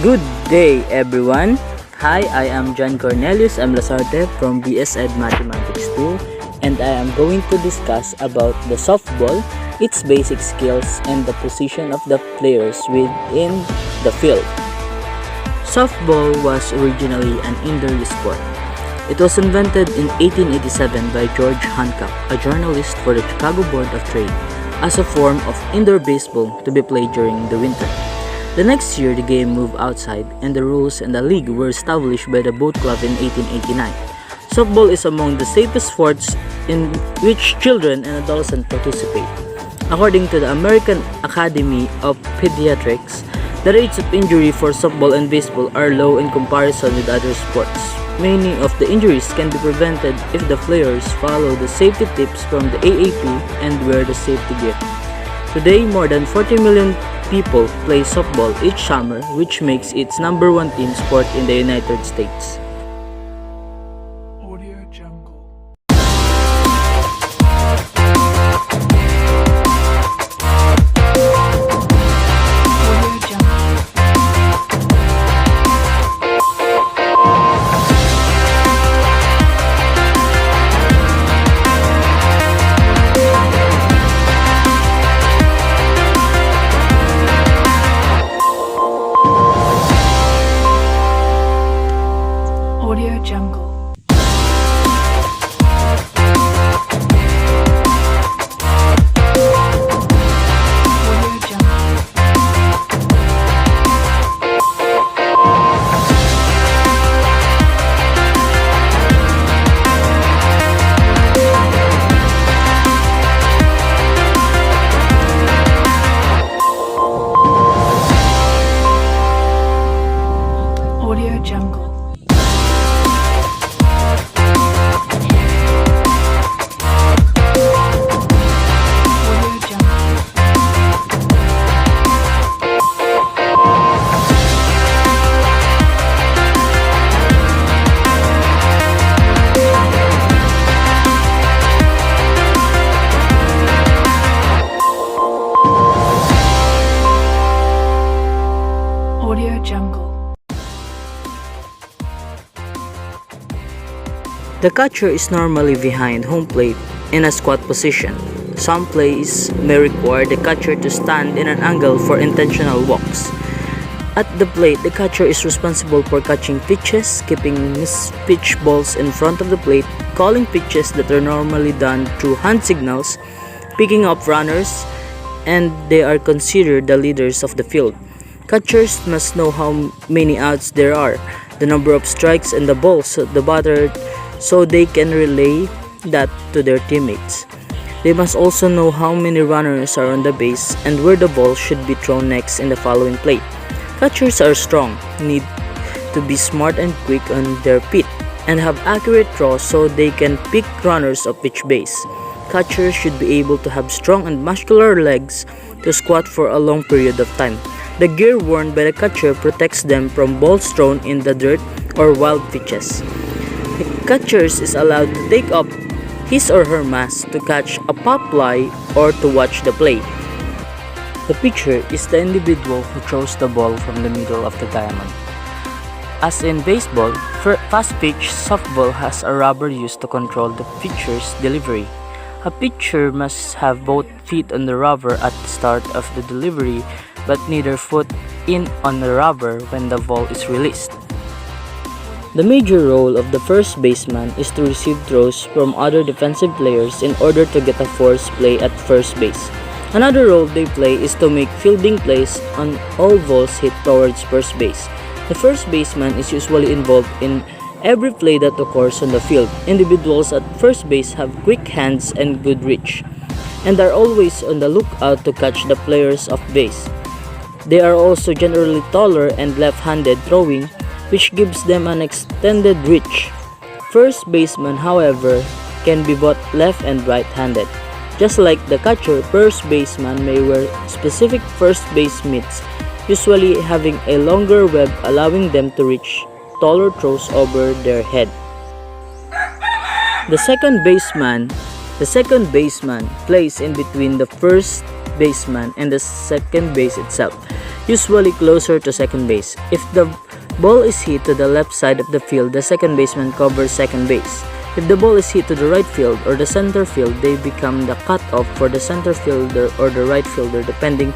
Good day, everyone. Hi, I am John Cornelius M. Lasarte from BSED Mathematics 2, and I am going to discuss about the softball, its basic skills, and the position of the players within the field. Softball was originally an indoor sport. It was invented in 1887 by George Hancock, a journalist for the Chicago Board of Trade, as a form of indoor baseball to be played during the winter. The next year, the game moved outside, and the rules and the league were established by the Boat Club in 1889. Softball is among the safest sports in which children and adolescents participate. According to the American Academy of Pediatrics, the rates of injury for softball and baseball are low in comparison with other sports. Many of the injuries can be prevented if the players follow the safety tips from the AAP and wear the safety gear. Today, more than 40 million people play softball each summer, which makes it #1 team sport in the United States. Audio Jungle. Audio Jungle. Audio Jungle. The catcher is normally behind home plate in a squat position. Some plays may require the catcher to stand in an angle for intentional walks. At the plate, the catcher is responsible for catching pitches, keeping mispitched balls in front of the plate, calling pitches that are normally done through hand signals, picking up runners, and they are considered the leaders of the field. Catchers must know how many outs there are, the number of strikes and the balls the batter, so they can relay that to their teammates. They must also know how many runners are on the base and where the ball should be thrown next in the following play. Catchers are strong, need to be smart and quick on their feet, and have accurate throws so they can pick runners of each base. Catchers should be able to have strong and muscular legs to squat for a long period of time. The gear worn by the catcher protects them from balls thrown in the dirt or wild pitches. The catcher is allowed to take up his or her mask to catch a pop fly or to watch the play. The pitcher is the individual who throws the ball from the middle of the diamond. As in baseball, fast pitch softball has a rubber used to control the pitcher's delivery. A pitcher must have both feet on the rubber at the start of the delivery, but neither foot in on the rubber when the ball is released. The major role of the first baseman is to receive throws from other defensive players in order to get a force play at first base. Another role they play is to make fielding plays on all balls hit towards first base. The first baseman is usually involved in every play that occurs on the field. Individuals at first base have quick hands and good reach, and are always on the lookout to catch the players off base. They are also generally taller and left-handed throwing, which gives them an extended reach. First baseman, however, can be both left and right-handed. Just like the catcher, first baseman may wear specific first base mitts, usually having a longer web allowing them to reach taller throws over their head. The second baseman plays in between the first baseman and the second base itself. usually closer to second base. If the ball is hit to the left side of the field, the second baseman covers second base. If the ball is hit to the right field or the center field, they become the cutoff for the center fielder or the right fielder depending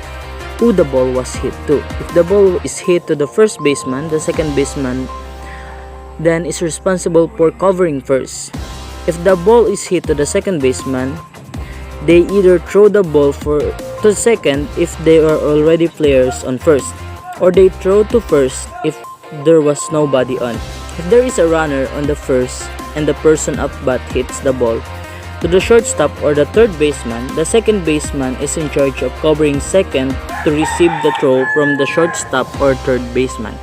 who the ball was hit to. If the ball is hit to the first baseman, the second baseman then is responsible for covering first. If the ball is hit to the second baseman, they either throw the ball to second if they are already players on first, or they throw to first if there was nobody on. If there is a runner on the first and the person up bat hits the ball to the shortstop or the third baseman, the second baseman is in charge of covering second to receive the throw from the shortstop or third baseman.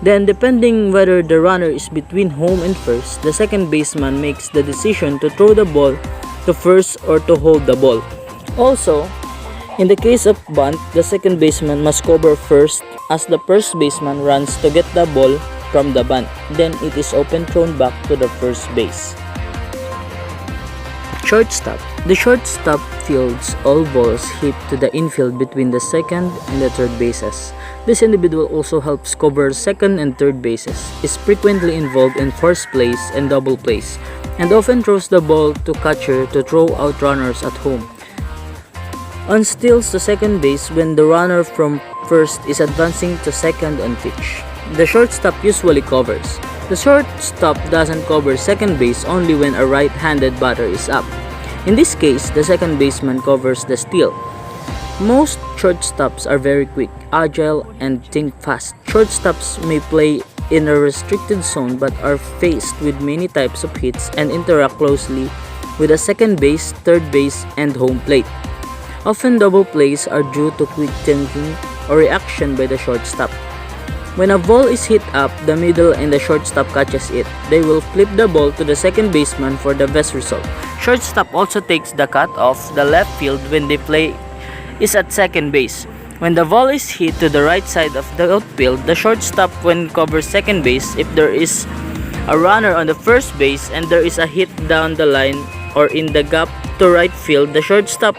Then, depending whether the runner is between home and first, the second baseman makes the decision to throw the ball to first or to hold the ball. Also, in the case of bunt, the second baseman must cover first as the first baseman runs to get the ball from the bunt. Then it is often thrown back to the first base. Shortstop. The shortstop fields all balls hit to the infield between the second and the third bases. This individual also helps cover second and third bases, is frequently involved in first place and double plays, and often throws the ball to catcher to throw out runners at home. On steals to second base when the runner from first is advancing to second on pitch. The shortstop usually covers. The shortstop doesn't cover second base only when a right-handed batter is up. In this case, the second baseman covers the steal. Most shortstops are very quick, agile, and think fast. Shortstops may play in a restricted zone but are faced with many types of hits and interact closely with a second base, third base, and home plate. Often double plays are due to quick thinking or reaction by the shortstop. When a ball is hit up the middle and the shortstop catches it, they will flip the ball to the second baseman for the best result. Shortstop also takes the cut off the left field when the play is at second base. When the ball is hit to the right side of the outfield, the shortstop when covers second base. If there is a runner on the first base and there is a hit down the line or in the gap to right field, the shortstop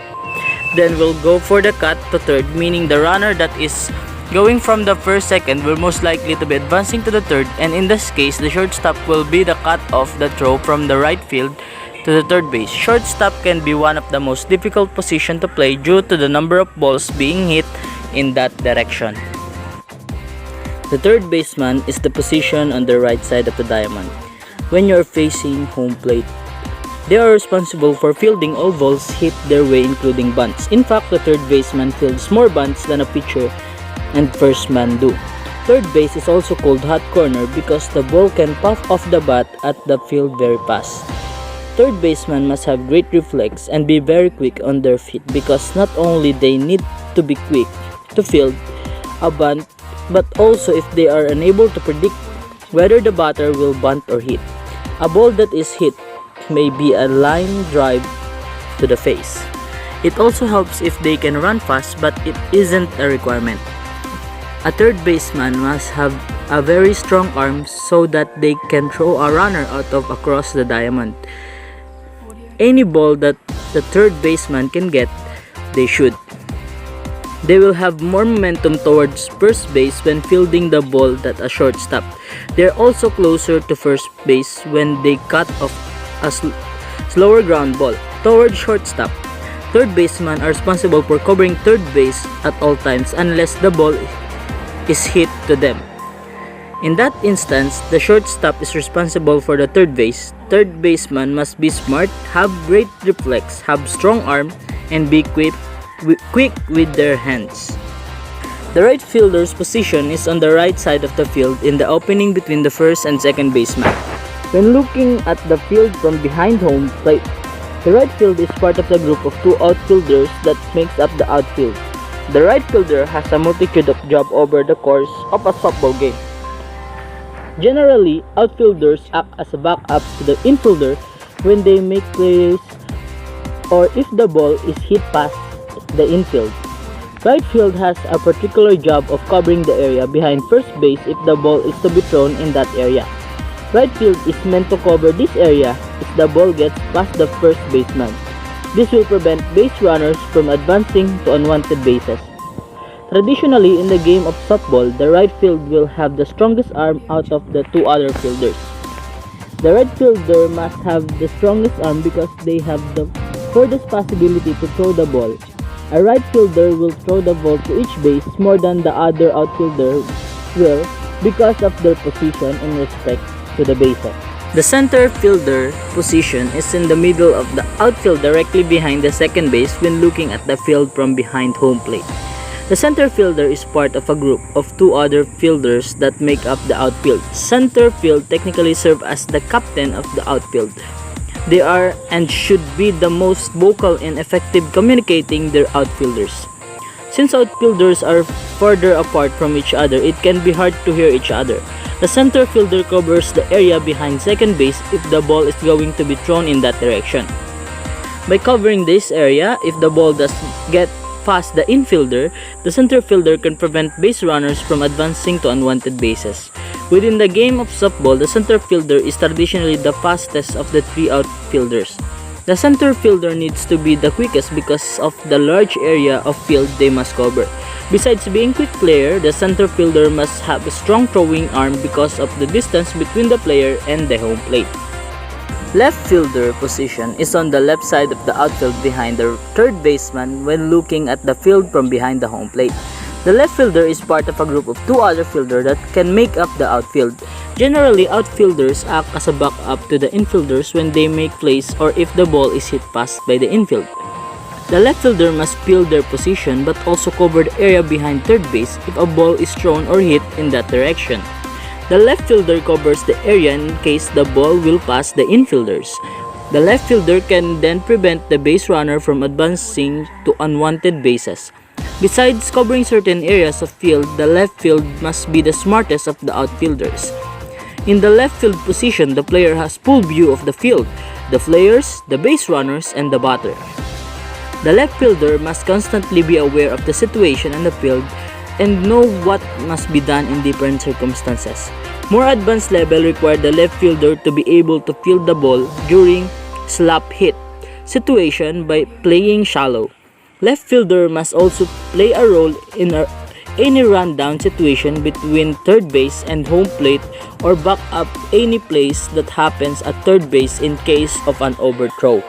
then will go for the cut to third, meaning the runner that is going from the first second will most likely to be advancing to the third, and in this case the shortstop will be the cut off the throw from the right field to the third base. Shortstop can be one of the most difficult position to play due to the number of balls being hit in that direction. The third baseman is the position on the right side of the diamond. When you are facing home plate, they are responsible for fielding all balls hit their way, including bunts. In fact, the third baseman fields more bunts than a pitcher and first man do. Third base is also called hot corner because the ball can puff off the bat at the field very fast. Third baseman must have great reflex and be very quick on their feet because not only they need to be quick to field a bunt, but also if they are unable to predict whether the batter will bunt or hit. A ball that is hit may be a line drive to the face. It also helps if they can run fast, but it isn't a requirement. A third baseman must have a very strong arm so that they can throw a runner out of across the diamond. Any ball that the third baseman can get, they should. They will have more momentum towards first base when fielding the ball than a shortstop. They are also closer to first base when they cut off a slower ground ball towards shortstop. Third basemen are responsible for covering third base at all times unless the ball is hit to them. In that instance, the shortstop is responsible for the third base. Third baseman must be smart, have great reflex, have strong arm, and be quick with their hands. The right fielder's position is on the right side of the field in the opening between the first and second baseman. When looking at the field from behind home plate, the right field is part of the group of two outfielders that makes up the outfield. The right fielder has a multitude of jobs over the course of a softball game. Generally, outfielders act as a backup to the infielder when they make plays or if the ball is hit past the infield. Right field has a particular job of covering the area behind first base if the ball is to be thrown in that area. Right field is meant to cover this area if the ball gets past the first baseman. This will prevent base runners from advancing to unwanted bases. Traditionally, in the game of softball, the right field will have the strongest arm out of the two other fielders. The right fielder must have the strongest arm because they have the furthest possibility to throw the ball. A right fielder will throw the ball to each base more than the other outfielder will because of their position in respect to the bases. The center fielder position is in the middle of the outfield directly behind the second base when looking at the field from behind home plate. The center fielder is part of a group of two other fielders that make up the outfield. Center field technically serve as the captain of the outfield. They are and should be the most vocal and effective communicating their outfielders. Since outfielders are further apart from each other, it can be hard to hear each other. The center fielder covers the area behind second base if the ball is going to be thrown in that direction. By covering this area, if the ball does get past the infielder, the center fielder can prevent base runners from advancing to unwanted bases. Within the game of softball, the center fielder is traditionally the fastest of the three outfielders. The center fielder needs to be the quickest because of the large area of field they must cover. Besides being quick player, the center fielder must have a strong throwing arm because of the distance between the player and the home plate. Left fielder position is on the left side of the outfield behind the third baseman when looking at the field from behind the home plate. The left fielder is part of a group of two other fielders that can make up the outfield. Generally, outfielders act as a backup to the infielders when they make plays or if the ball is hit past by the infield. The left fielder must field their position but also cover the area behind third base if a ball is thrown or hit in that direction. The left fielder covers the area in case the ball will pass the infielders. The left fielder can then prevent the base runner from advancing to unwanted bases. Besides covering certain areas of field, the left field must be the smartest of the outfielders. In the left field position, the player has full view of the field, the players, the base runners, and the batter. The left fielder must constantly be aware of the situation on the field and know what must be done in different circumstances. More advanced level require the left fielder to be able to field the ball during slap hit situation by playing shallow. Left fielder must also play a role in any run-down situation between third base and home plate or back up any plays that happens at third base in case of an overthrow.